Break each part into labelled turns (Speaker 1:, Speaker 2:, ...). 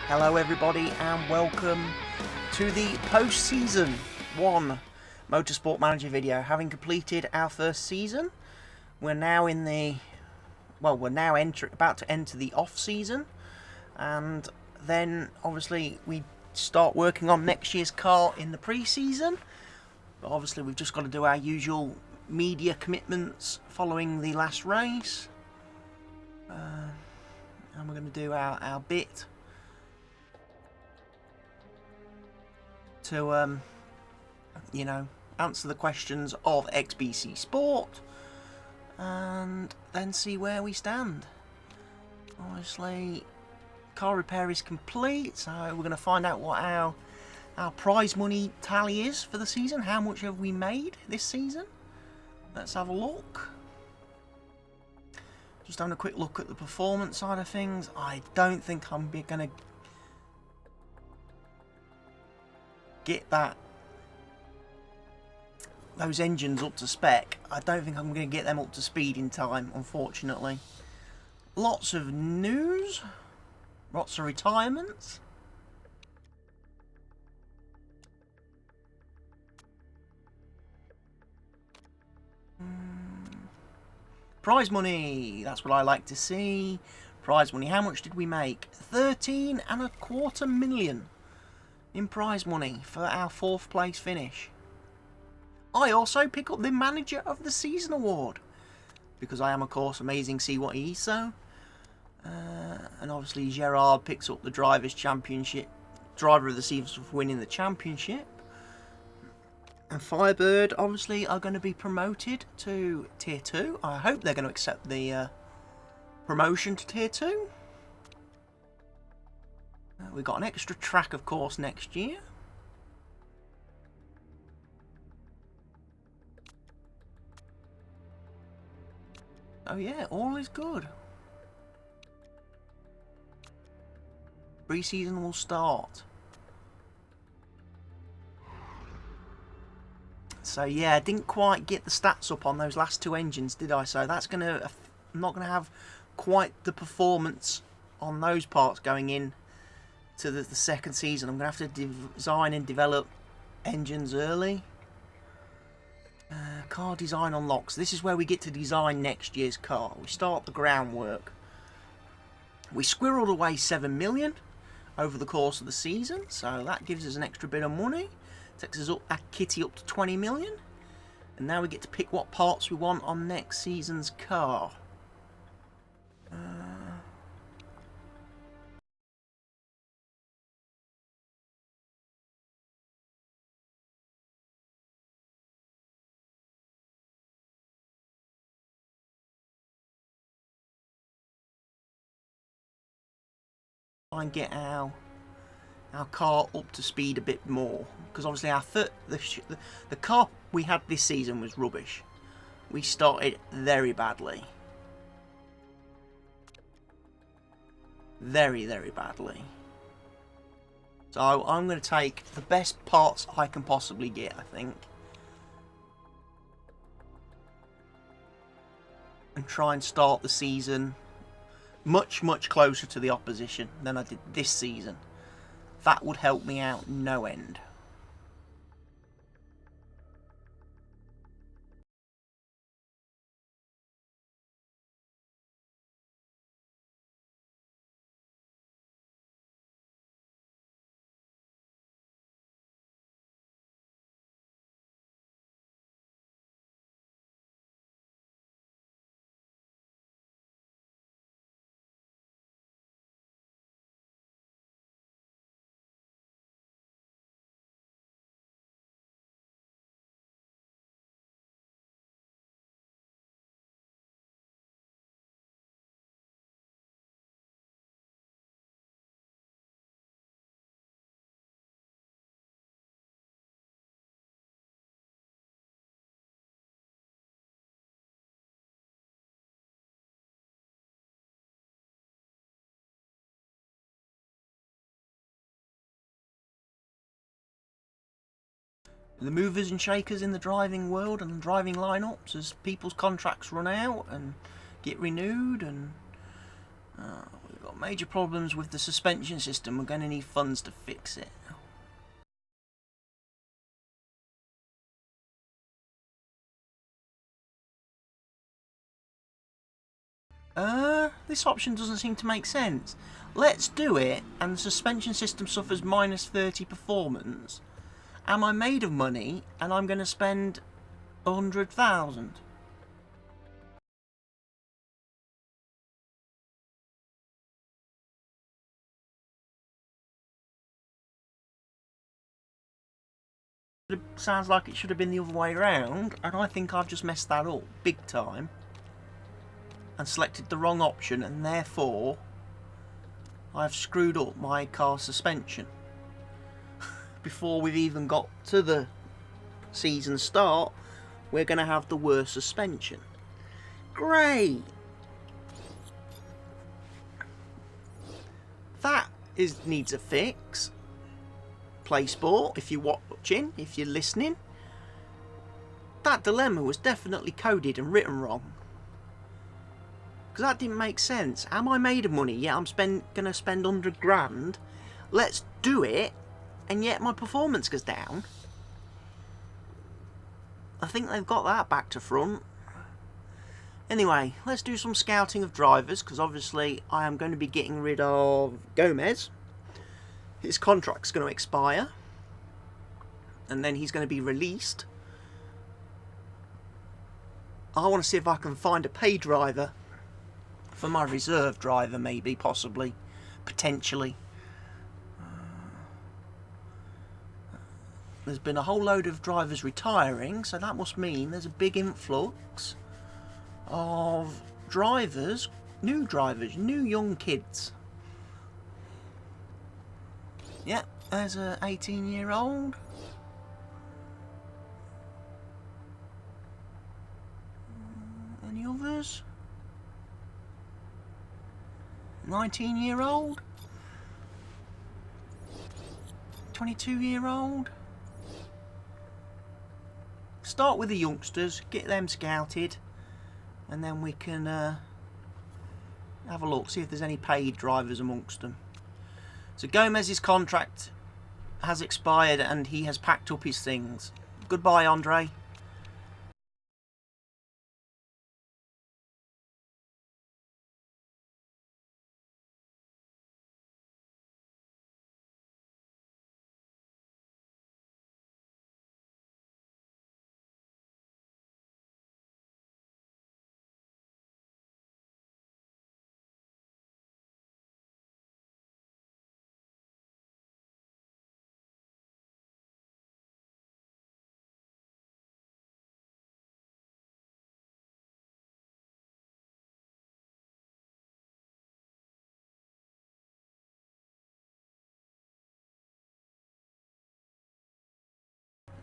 Speaker 1: Hello everybody and welcome to the post-season 1 Motorsport Manager video. Having completed our first season, we're now in the, we're now about to enter the off-season, and then obviously we start working on next year's car in the pre-season. But obviously we've just got to do our usual media commitments following the last race, and we're going to do our bit to you know, answer the questions of XBC Sport and then see where we stand. Obviously car repair is complete, so we're going to find out what our prize money tally is for the season. How much have we made this season? Let's have a look. Just having a quick look at the performance side of things. I don't think I'm going to get those engines up to spec. I don't think I'm going to get them up to speed in time, unfortunately. Lots of news, lots of retirements. Prize money, that's what I like to see. Prize money, how much did we make? 13.25 million in prize money for our 4th place finish. I also pick up the Manager of the Season award because I am, of course, amazing CWATTYESO. And obviously Gerard picks up the Drivers' Championship, Driver of the Season for winning the championship. And Firebird obviously are going to be promoted to Tier 2. I hope they're going to accept the promotion to Tier 2. We've got an extra track, of course, next year. Oh yeah, all is good. Pre-season will start. So yeah, I didn't quite get the stats up on those last 2 engines, did I? So that's I'm not gonna have quite the performance on those parts going in to the second season. I'm gonna have to design and develop engines early. Car design unlocks. This is where we get to design next year's car. We start the groundwork. We squirreled away 7 million over the course of the season, so that gives us an extra bit of money. Takes us up our kitty up to 20 million. And now we get to pick what parts we want on next season's car. Try and get our car up to speed a bit more, because obviously the car we had this season was rubbish. We started very badly, very badly. So I'm going to take the best parts I can possibly get, I think, and try and start the season much closer to the opposition than I did this season. That would help me out no end. The movers and shakers in the driving world and driving lineups as people's contracts run out and get renewed, and we've got major problems with the suspension system. We're going to need funds to fix it. This option doesn't seem to make sense. Let's do it, and the suspension system suffers minus 30 performance. Am I made of money, and I'm going to spend 100,000? It sounds like it should have been the other way around, and I think I've just messed that up big time and selected the wrong option, and therefore I've screwed up my car suspension before we've even got to the season start. We're going to have the worst suspension. Great! That needs a fix. Play Sport, if you're watching, if you're listening, that dilemma was definitely coded and written wrong. Because that didn't make sense. Am I made of money? Yeah, I'm going to spend 100 grand. Let's do it, and yet my performance goes down. I think they've got that back to front. Anyway, let's do some scouting of drivers, because obviously I am going to be getting rid of Gomez. His contract's going to expire, and then he's going to be released. I want to see if I can find a paid driver for my reserve driver, maybe, possibly, potentially. There's been a whole load of drivers retiring, so that must mean there's a big influx of drivers, new young kids. Yep, there's a 18-year-old. Any others? 19-year-old? 22-year-old? Start with the youngsters, get them scouted, and then we can have a look, see if there's any paid drivers amongst them. So Gomez's contract has expired and he has packed up his things. Goodbye, Andre.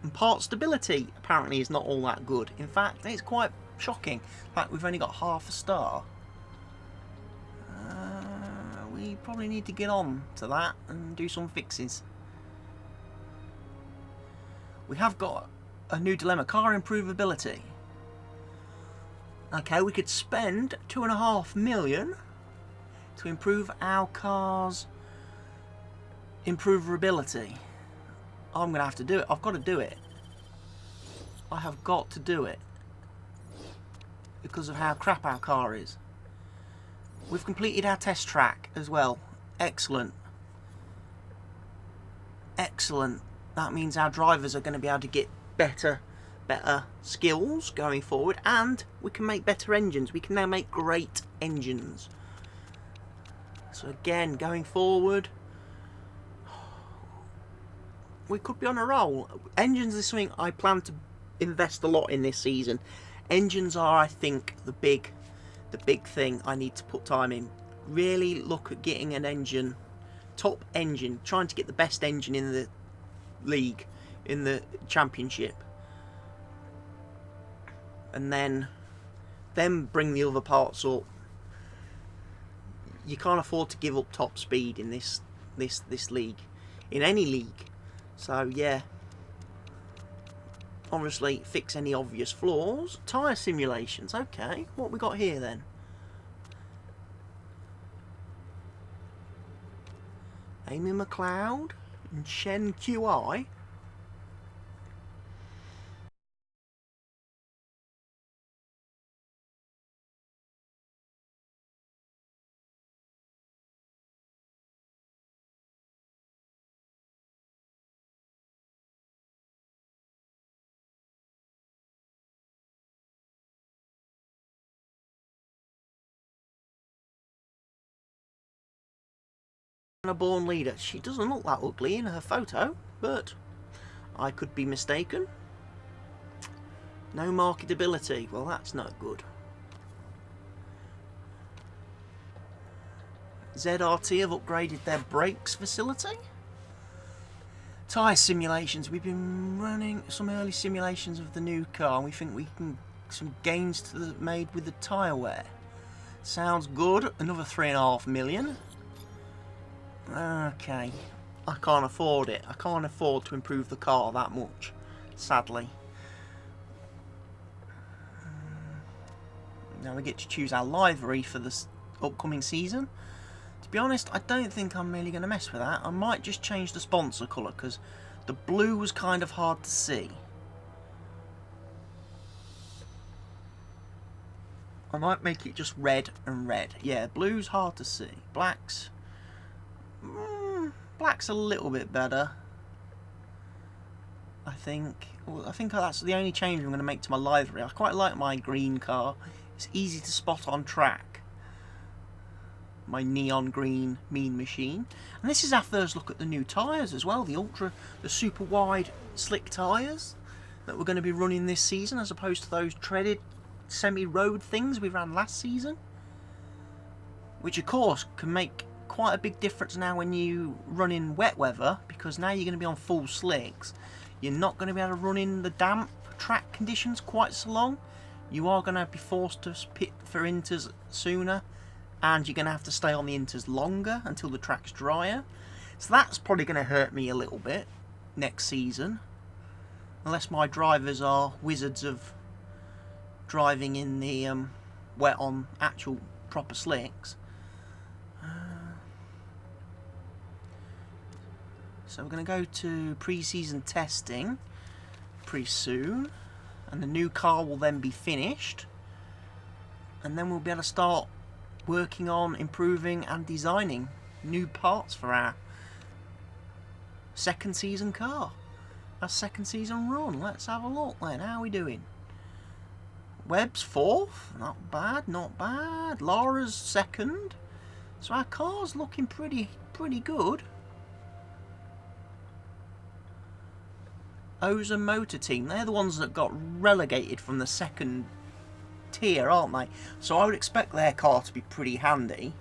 Speaker 1: And part stability apparently is not all that good. In fact, it's quite shocking. In fact, we've only got half a star. We probably need to get on to that and do some fixes. We have got a new dilemma, car improvability. Okay, we could spend 2.5 million to improve our car's improvability. I'm going to have to do it. I've got to do it. I have got to do it. Because of how crap our car is. We've completed our test track as well. Excellent. Excellent. That means our drivers are going to be able to get better skills going forward. And we can make better engines. We can now make great engines. So again, going forward, we could be on a roll. Engines is something I plan to invest a lot in this season. Engines are, I think, the big thing I need to put time in. Really look at getting an engine, top engine, trying to get the best engine in the league, in the championship, and then bring the other parts up. You can't afford to give up top speed in this league, in any league. So yeah, obviously fix any obvious flaws. Tyre simulations, okay. What we got here then? Amy McLeod and Shen QI. A born leader. She doesn't look that ugly in her photo, but I could be mistaken. No marketability. Well, that's not good. ZRT have upgraded their brakes facility. Tyre simulations. We've been running some early simulations of the new car, and we think we can some gains to the, made with the tyre wear. Sounds good. Another 3.5 million. Okay, I can't afford it. I can't afford to improve the car that much, sadly. Now we get to choose our livery for this upcoming season. To be honest, I don't think I'm really going to mess with that. I might just change the sponsor colour because the blue was kind of hard to see. I might make it just red and red. Yeah, blue's hard to see. Black's a little bit better. I think that's the only change I'm going to make to my livery. I quite like my green car. It's easy to spot on track. My neon green Mean Machine. And this is our first look at the new tyres as well. The super wide slick tyres that we're going to be running this season, as opposed to those treaded semi-road things we ran last season. Which of course can make quite a big difference now when you run in wet weather, because now you're going to be on full slicks. You're not going to be able to run in the damp track conditions quite so long. You are going to be forced to pit for inters sooner, and you're going to have to stay on the inters longer until the track's drier. So that's probably going to hurt me a little bit next season, unless my drivers are wizards of driving in the wet on actual proper slicks. So we're going to go to pre-season testing pretty soon, and the new car will then be finished, and then we'll be able to start working on improving and designing new parts for our second season car, our second season run. Let's have a look then. How are we doing? Webb's 4th, not bad, not bad. Laura's 2nd, so our car's looking pretty good. Oza Motor Team, they're the ones that got relegated from the 2nd tier, aren't they? So I would expect their car to be pretty handy.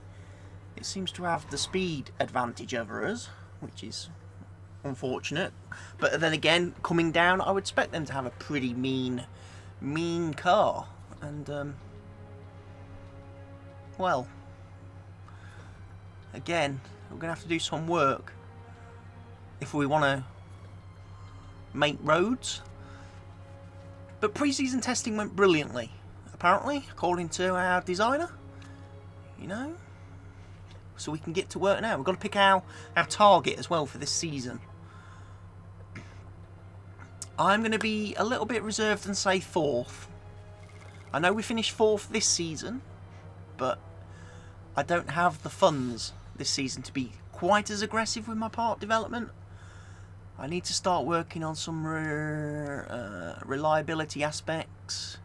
Speaker 1: It seems to have the speed advantage over us, which is unfortunate. But then again, coming down, I would expect them to have a pretty mean car. And, well, again, we're going to have to do some work if we want to make roads. But pre-season testing went brilliantly, apparently, according to our designer, you know. So we can get to work now. We've got to pick our target as well for this season. I'm going to be a little bit reserved and say 4th. I know we finished 4th this season, but I don't have the funds this season to be quite as aggressive with my part development. I need to start working on some reliability aspects.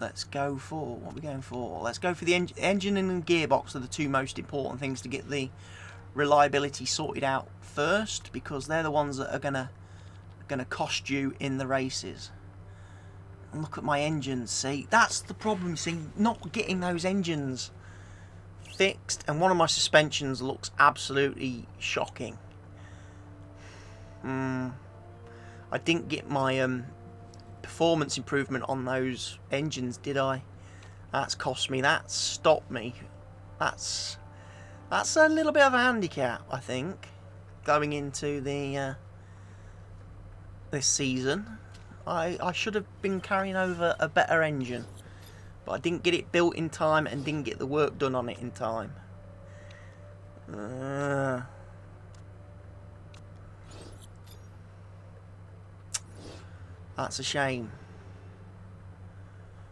Speaker 1: Let's go for, what are we going for? Let's go for the engine and the gearbox are the two most important things to get the reliability sorted out first, because they're the ones that are gonna cost you in the races. And look at my engines, see? That's the problem, see? Not getting those engines fixed, and one of my suspensions looks absolutely shocking. I didn't get my performance improvement on those engines, did I? That's cost me. That's stopped me. That's a little bit of a handicap, I think, going into the this season. I should have been carrying over a better engine, but I didn't get it built in time and didn't get the work done on it in time. That's a shame.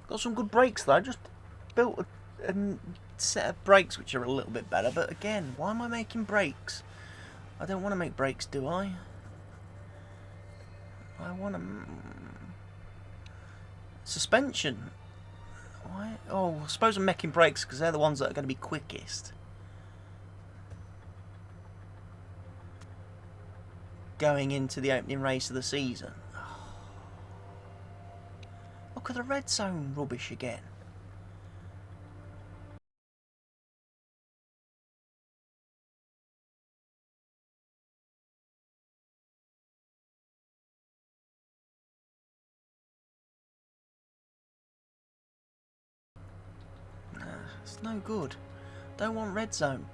Speaker 1: Got some good brakes though. Just built a set of brakes which are a little bit better. But again, why am I making brakes? I don't want to make brakes, do I? I want to... Suspension. Why? Oh, I suppose I'm making brakes because they're the ones that are going to be quickest. Going into the opening race of the season. Look at the red zone rubbish again. It's no good. Don't want red zone.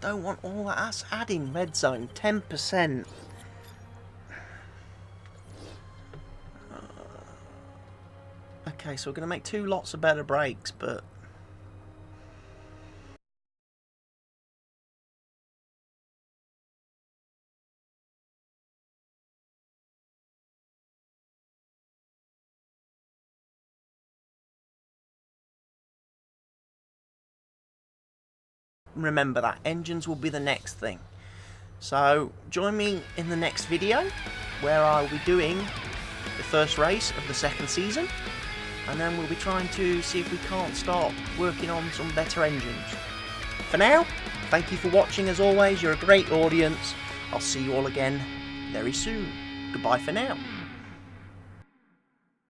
Speaker 1: Don't want all that. That's adding red zone. 10%. Okay, so we're going to make 2 lots of better brakes, but... remember that engines will be the next thing. So join me in the next video where I'll be doing the first race of the second season, and then we'll be trying to see if we can't start working on some better engines. For now, thank you for watching. As always, you're a great audience. I'll see you all again very soon. Goodbye for now.